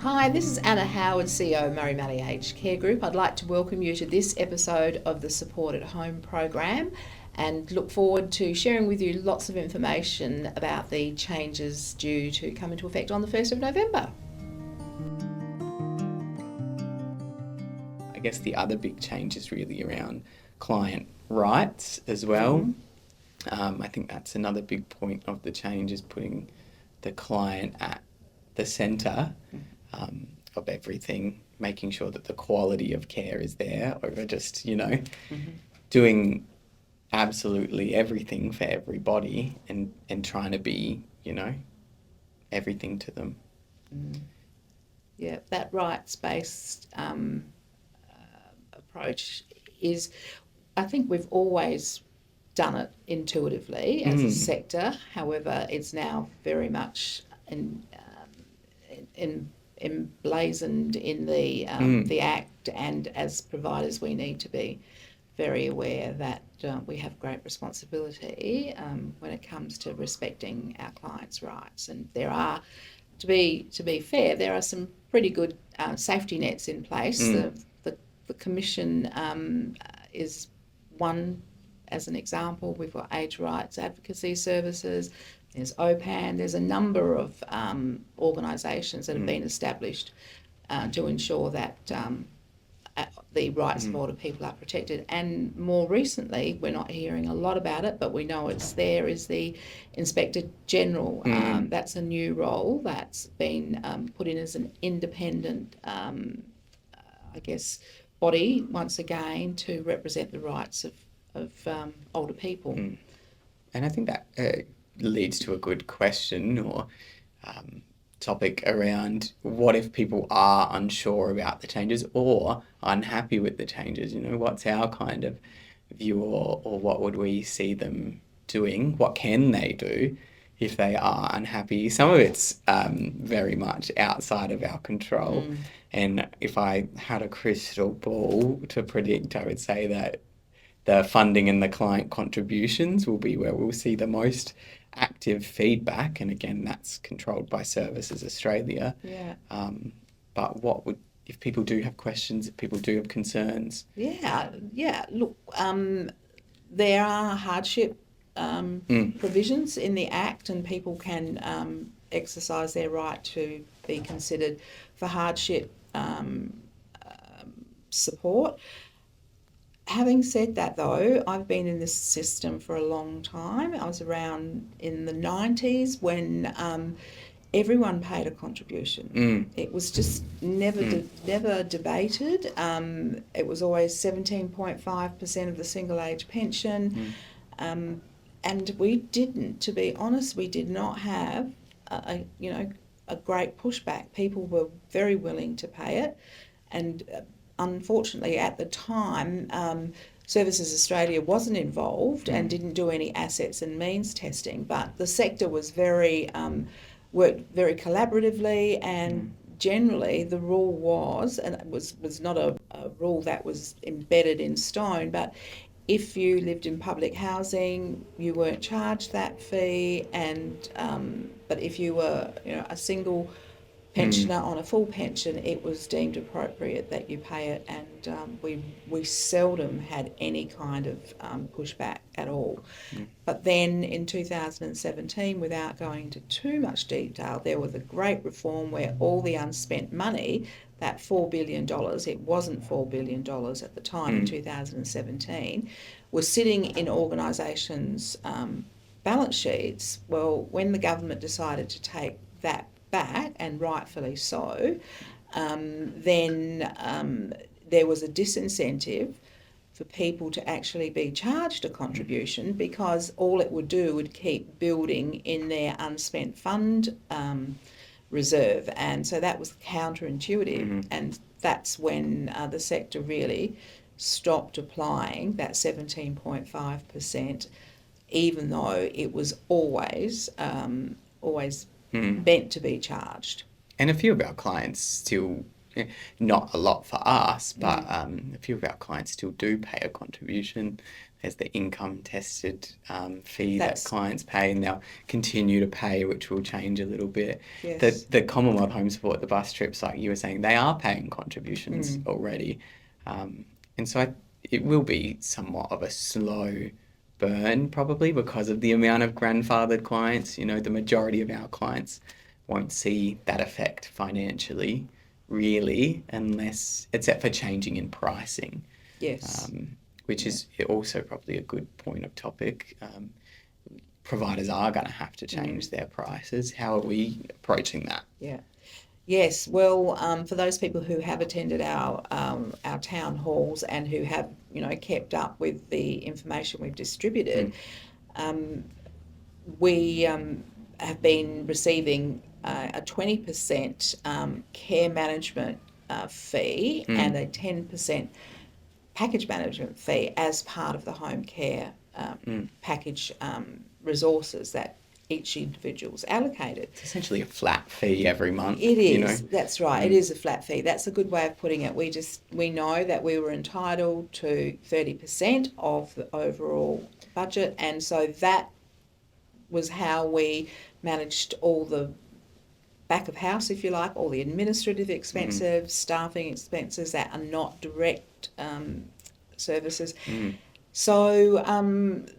Hi, this is Anna Howard, CEO of Murray Valley Aged Care Group. I'd like to welcome you to this episode of the Support at Home program and look forward to sharing with you lots of information about the changes due to come into effect on the 1st of November. I guess the other big change is really around client rights as well. I think that's another big point of the change, is putting the client at the centre of everything, making sure that the quality of care is there over just, doing absolutely everything for everybody and trying to be, everything to them. Yeah, that rights-based approach is, I think we've always done it intuitively as a sector. However, it's now very much emblazoned in the Act, and as providers we need to be very aware that we have great responsibility when it comes to respecting our clients' rights. And there are, to be fair, there are some pretty good safety nets in place. The Commission is one, as an example. We've got age rights advocacy services, there's OPAN, there's a number of organisations that have been established to ensure that the rights of older people are protected. And more recently, we're not hearing a lot about it, but we know it's there, is the Inspector General. That's a new role that's been put in as an independent, body, once again, to represent the rights of older people. And I think that leads to a good question or topic around, what if people are unsure about the changes or unhappy with the changes? What's our kind of view, or what would we see them doing? What can they do if they are unhappy? Some of it's very much outside of our control. And if I had a crystal ball to predict, I would say that the funding and the client contributions will be where we'll see the most active feedback. And again, that's controlled by Services Australia. Yeah. But if people do have questions, if people do have concerns? Yeah. Look, there are hardship provisions in the Act, and people can exercise their right to be considered for hardship support. Having said that, though, I've been in this system for a long time. I was around in the 90s when everyone paid a contribution. It was just never debated. It was always 17.5% of the single age pension. And we didn't, to be honest, we did not have a great pushback. People were very willing to pay it, and unfortunately at the time Services Australia wasn't involved and didn't do any assets and means testing, but the sector was worked very collaboratively, and generally the rule was, and it was not a rule that was embedded in stone, but if you lived in public housing, you weren't charged that fee, and but if you were a single pensioner on a full pension, it was deemed appropriate that you pay it, and we seldom had any kind of pushback at all. But then in 2017, without going into too much detail, there was a great reform where all the unspent money, that $4 billion, it wasn't $4 billion at the time in 2017, was sitting in organisations' balance sheets. Well, when the government decided to take that back, and rightfully so, then there was a disincentive for people to actually be charged a contribution, because all it would do would keep building in their unspent fund reserve. And so that was counterintuitive, and that's when the sector really stopped applying that 17.5%, even though it was always meant to be charged. And a few of our clients still, not a lot for us, but a few of our clients still do pay a contribution. There's the income tested fee that That's clients pay, and they'll continue to pay, which will change a little bit. yes. The Commonwealth Home Support, the bus trips, like you were saying, they are paying contributions already. And so it will be somewhat of a slow burn, probably because of the amount of grandfathered clients. You know, the majority of our clients won't see that effect financially, really, unless, except for changing in pricing, Yes. which is also probably a good point of topic. Providers are going to have to change their prices. How are we approaching that? Yeah. Yes, well, for those people who have attended our town halls and who have, kept up with the information we've distributed, we have been receiving a 20% care management fee and a 10% package management fee as part of the home care package resources that each individual's allocated. It's essentially a flat fee every month. It is, you know? that's right. It is a flat fee. That's a good way of putting it. We know that we were entitled to 30% of the overall budget, and so that was how we managed all the back of house, if you like, all the administrative expenses, staffing expenses that are not direct services. So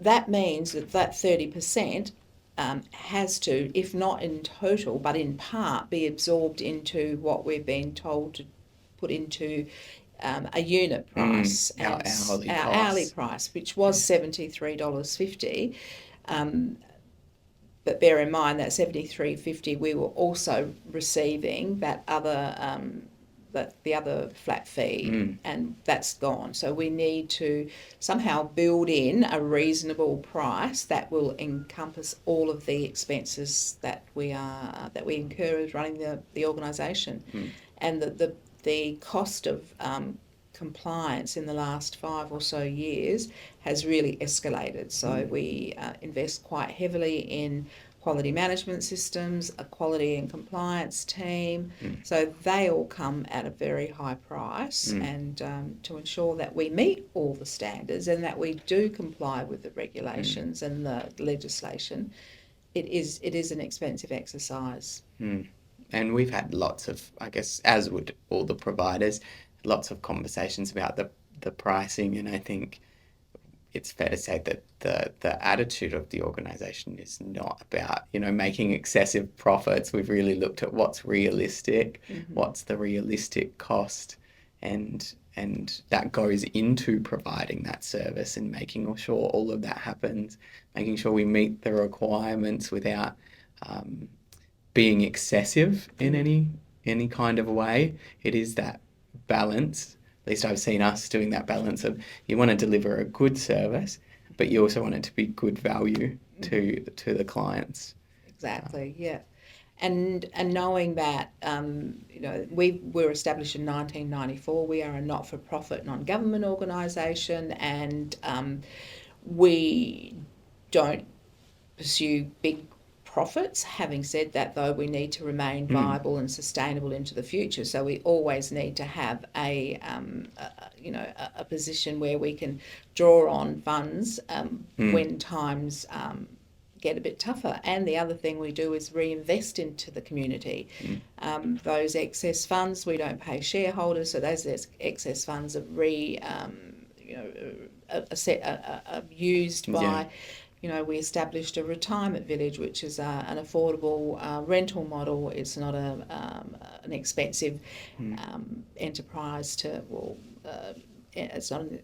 that means that 30% has to, if not in total, but in part, be absorbed into what we've been told to put into a unit price, Our hourly cost. hourly price, which was $73.50. But bear in mind that $73.50, we were also receiving that other the other flat fee, and that's gone. So we need to somehow build in a reasonable price that will encompass all of the expenses that we incur as running the organisation, and the cost of compliance in the last 5 or so years has really escalated. So we invest quite heavily in quality management systems, a quality and compliance team. So they all come at a very high price, and to ensure that we meet all the standards and that we do comply with the regulations and the legislation, it is an expensive exercise. And we've had lots of, I guess, as would all the providers, lots of conversations about the pricing, and I think it's fair to say that the attitude of the organisation is not about, making excessive profits. We've really looked at what's realistic, what's the realistic cost, and that goes into providing that service and making sure all of that happens, making sure we meet the requirements without being excessive in any kind of way. It is that balance. At least I've seen us doing that balance of, you want to deliver a good service, but you also want it to be good value to the clients. Exactly, yeah. And knowing that, we were established in 1994. We are a not-for-profit, non-government organisation, and we don't pursue big profits. Having said that, though, we need to remain viable and sustainable into the future. So we always need to have a position where we can draw on funds when times get a bit tougher. And the other thing we do is reinvest into the community. Those excess funds, we don't pay shareholders, so those excess funds are used by. We established a retirement village, which is an affordable rental model. It's not an expensive enterprise it's not an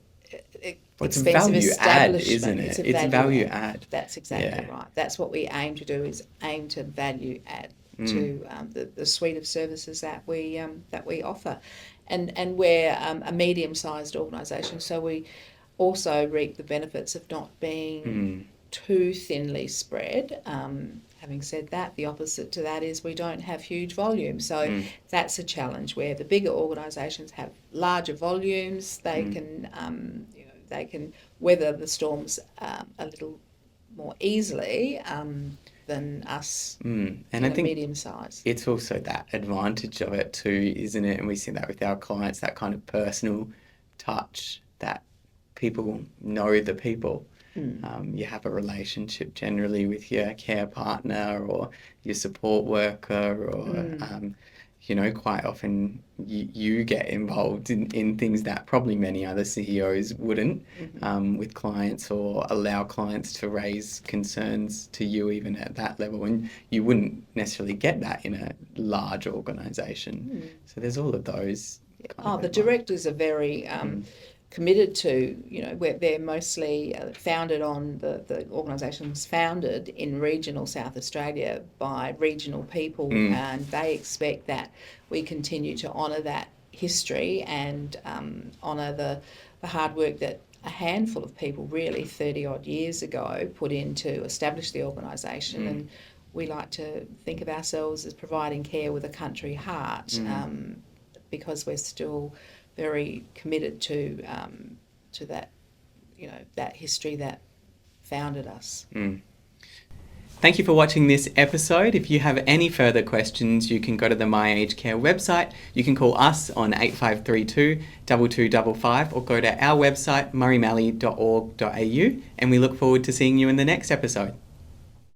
expensive establishment. It's a value add, isn't it? It's a value add. That's exactly right. That's what we aim to do, is aim to value add to the suite of services that we offer. And we're a medium-sized organisation, so we also reap the benefits of not being too thinly spread. Having said that, the opposite to that is we don't have huge volumes. So that's a challenge, where the bigger organisations have larger volumes. They can weather the storms a little more easily. than us, And I think medium size. it's also that advantage of it too, isn't it? And we see that with our clients, that kind of personal touch, that people know the people. You have a relationship generally with your care partner or your support worker, or quite often you get involved in things that probably many other CEOs wouldn't, with clients, or allow clients to raise concerns to you even at that level, and you wouldn't necessarily get that in a large organisation. So there's all of those. The directors are very committed to, where they're mostly founded on, the organisation was founded in regional South Australia by regional people, and they expect that we continue to honour that history and honour the hard work that a handful of people, really 30 odd years ago, put in to establish the organisation. And we like to think of ourselves as providing care with a country heart, because we're still very committed to that, that history that founded us. Thank you for watching this episode. If you have any further questions, you can go to the My Aged Care website. You can call us on 8532 2255, or go to our website, murraymalley.org.au, and we look forward to seeing you in the next episode.